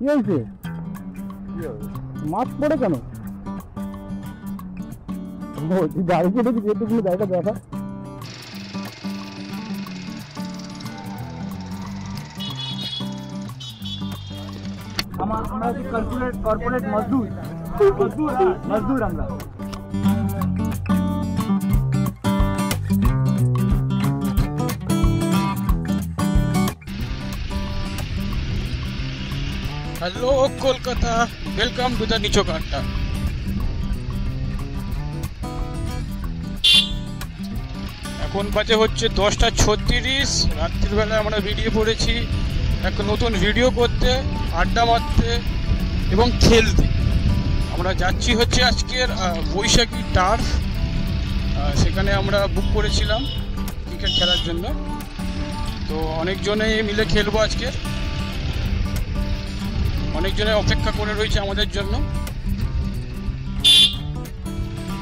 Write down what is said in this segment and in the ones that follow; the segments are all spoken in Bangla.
কি হয়েছে? মাস্ক পরে কেন? গাড়ি কেটে দিচ্ছে, একটু গাড়িটা দেখা। আমরা কর্পোরেট মজদুর আমরা। Hello Kolkata, welcome to the নিচো ঘাটটা। এখন বাজে হচ্ছে 10:36। রাত্রিবেলায় আমরা বেরিয়ে পড়েছি একটা নতুন ভিডিও করতে, আড্ডা মারতে এবং খেলতে। আমরা যাচ্ছি হচ্ছে আজকের বৈশাখী টার্ফ। সেখানে আমরা বুক করেছিলাম ক্রিকেট খেলার জন্য। তো অনেকজনে মিলে খেলবো আজকে, অনেকজনে অপেক্ষা করে রয়েছে আমাদের জন্য।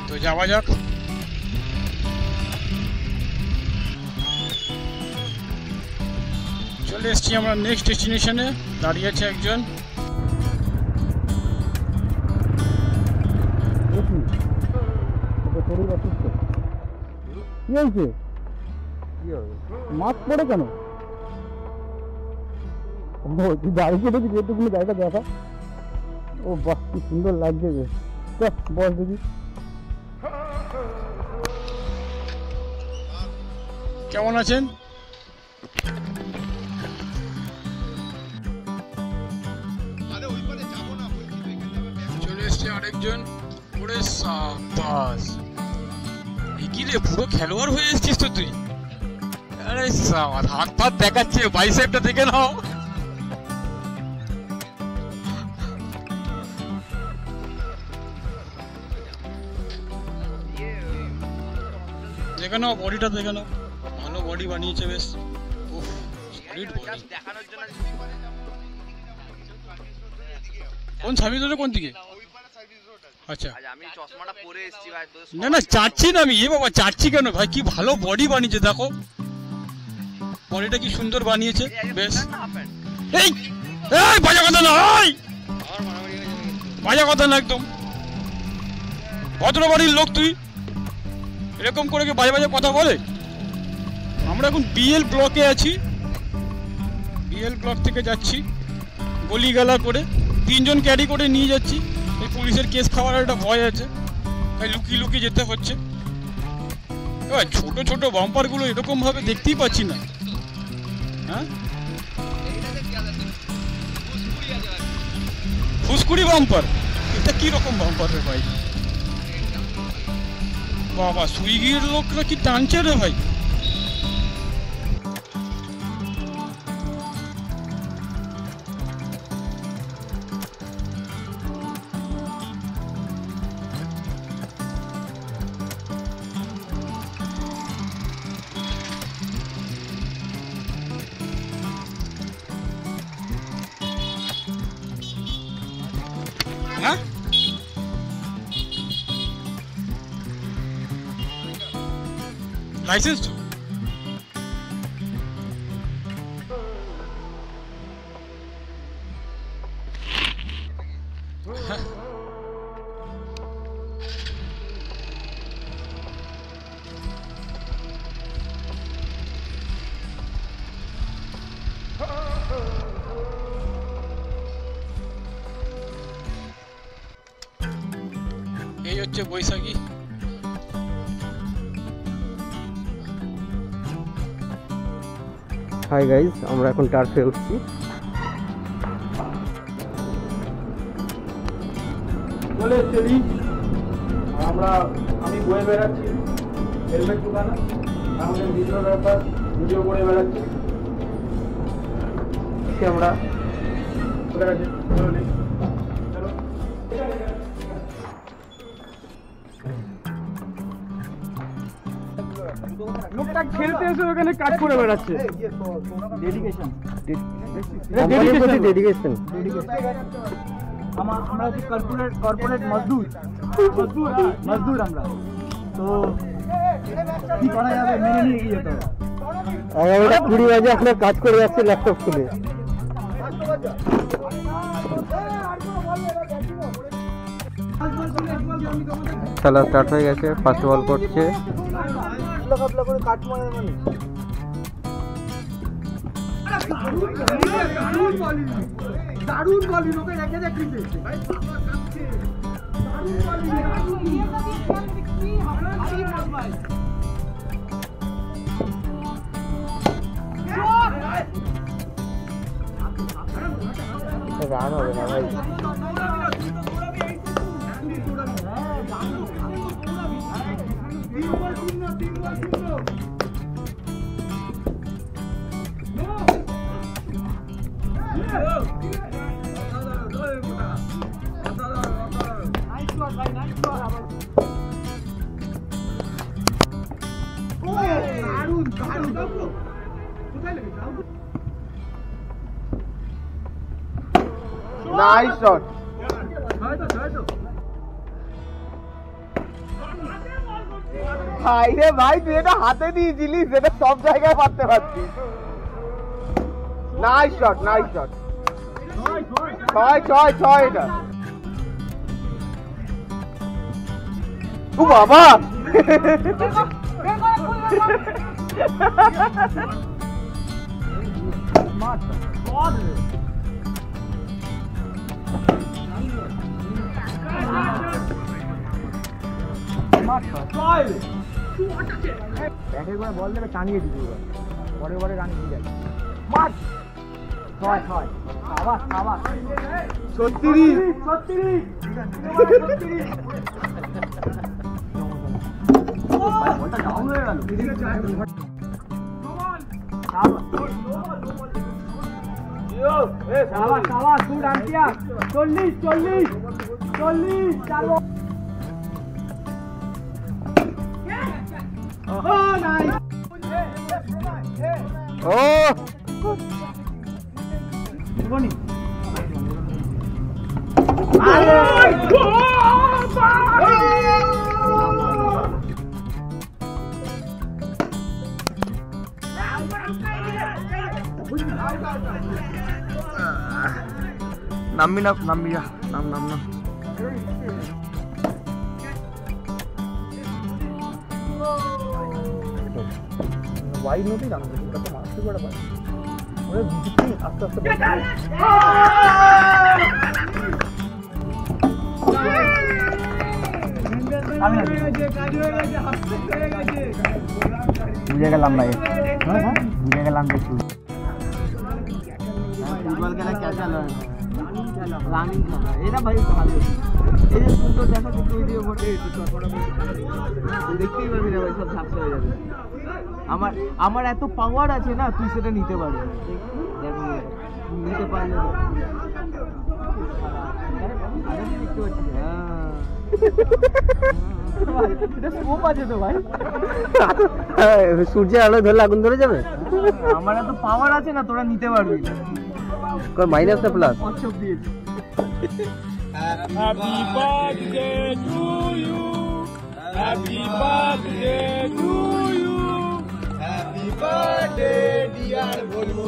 তো যাওয়া যাক। চলে এসছি আমরা নেক্সট ডেস্টিনেশনে। দাঁড়িয়ে আছে একজন। কি হয়েছে? মাস্ক পরে কেন? গাড়ি কেটে দিচ্ছে, একটু গাড়িটা দেখা। ও বাহ, কি সুন্দর লাগছে। বস দেখি। কেমন আছেন? চলে এসছে আরেকজন। ওরে সাবাস, কি রে, পুরো খেলোয়াড় হয়ে এসছিস তো তুই। আরে সাবাস, হাত পাত দেখাচ্ছে, বাইসেপটা দেখে নাও। দেখে নাও বডিটা, দেখে নাও, ভালো বডি বানিয়েছে বেশ। কোন সার্ভিস রোডে, কোন দিকে? আচ্ছা, আমি চশমাটা পরে এসেছি ভাই। না না, চাচ্ছি না আমি। এ বাবা, চাচ্ছি কেন ভাই? কি ভালো বডি বানিয়েছে, দেখো বডিটা কি সুন্দর বানিয়েছে বেশ। এই এই বাজে কথা না, এই বাজে কথা না, একদম ভদ্র বাড়ির লোক তুই, এরকম করে কি বাজে বাজে কথা বলে? আমরা এখন বিএল ব্লকে আছি। বিএল ব্লক থেকে যাচ্ছি গলিগালা করে, 3 জন ক্যারি করে নিয়ে যাচ্ছি। এই পুলিশের কেস খাওয়ার একটা ভয় আছে, তাই লুকিয়ে লুকিয়ে যেতে হচ্ছে। এবার ছোট ছোট বাম্পারগুলো এরকম ভাবে দেখতেই পাচ্ছি না। হ্যাঁ, ফুসকুড়ি বাম্পার, এটা কি রকম বাম্পার রে ভাই? বাবা, সুইগির লোকরা কি টানছে রে ভাই। হ্যাঁ, লাইসেন্স তো এই হচ্ছে বৈশাখী। হাই গাইজ, আমরা এখন টার্ফে উঠছি। চলে এসছি আমি বয়ে বেড়াচ্ছি হেলমেট দোকানে, আমাদের ভিডিও ব্যাপার ভিডিও করে বেড়াচ্ছি। আমরা লোকটা খেলতে এসে ওখানে কাজ করে বেড়াচ্ছে। ডেডিকেশন। আমরা হচ্ছে কর্পোরেট মজদুর আমরা। তো কি করা যাবে, মেনে নিয়ে এগিয়ে যেতে হবে। 11টা 20 বাজে আপনার কাজ করে যাচ্ছে ল্যাপটপ খুলে। খেলা স্টার্ট হয়ে গেছে, ফার্স্ট বল করছে। দারুণ বলি লোকে রেখে দেখছে রান হবে না ভাই। Nice shot. ভাই রে ভাই, তুই এটা হাতে দিয়েছিলিস, এটা সব জায়গায় মারতে পারছিস। Nice shot, nice shot. 6 এটা। ও বাবা, ব্যাটের করে বল দেবে, টানিয়ে দিবি পরে পরে রান দিয়ে যাবে। মাঠ 6 আবার আবার 36 বলটা ডাউন হয়ে গেল। সাবাস তুই রান কিয়া 40 চালো। ও নামবি না, নামবি যা, নাম নাম নাম। ওয়াইড নোটেই রান করছে, এটা তো মারতে পারে ভাই। ওরে বিচিত্র আস্তে আস্তে বুঝে গেলাম ভাই, বুঝে গেলাম দেখছি। ফুটবল খেলা ক্যাচা লয়, রানিং খেলা। এটা ভাই ভালো, এই যে সুন্দর দেখা তো তুই দিয়ে ভোটে দেখতেই পারবি না ভাই, সব ঝাপসা হয়ে যাবে। আমার এত পাওয়ার আছে না, তুই সেটা নিতে পারবি না। দেখো নিতে পারলে সূর্যের আলো ধরলে আগুন ধরে যাবে। আমার এত পাওয়ার আছে না, তোরা নিতে পারবি না। মাইনাস না প্লাস? কচ্ছপ দিয়েছি। Happy birthday to you. Happy birthday to you. Happy birthday dear Bolu.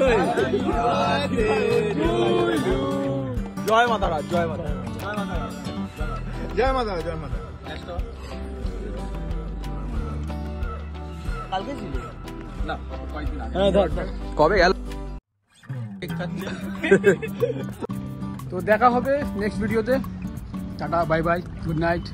Happy birthday to you. জয় মাতারা, জয় মাতারা, জয় মাতারা, জয় মাতারা। কালকে ছিল না, কয়েকদিন আগে। হ্যাঁ ধর কবে গেল? তো দেখা হবে নেক্সট ভিডিওতে। Tata, bye bye, good night.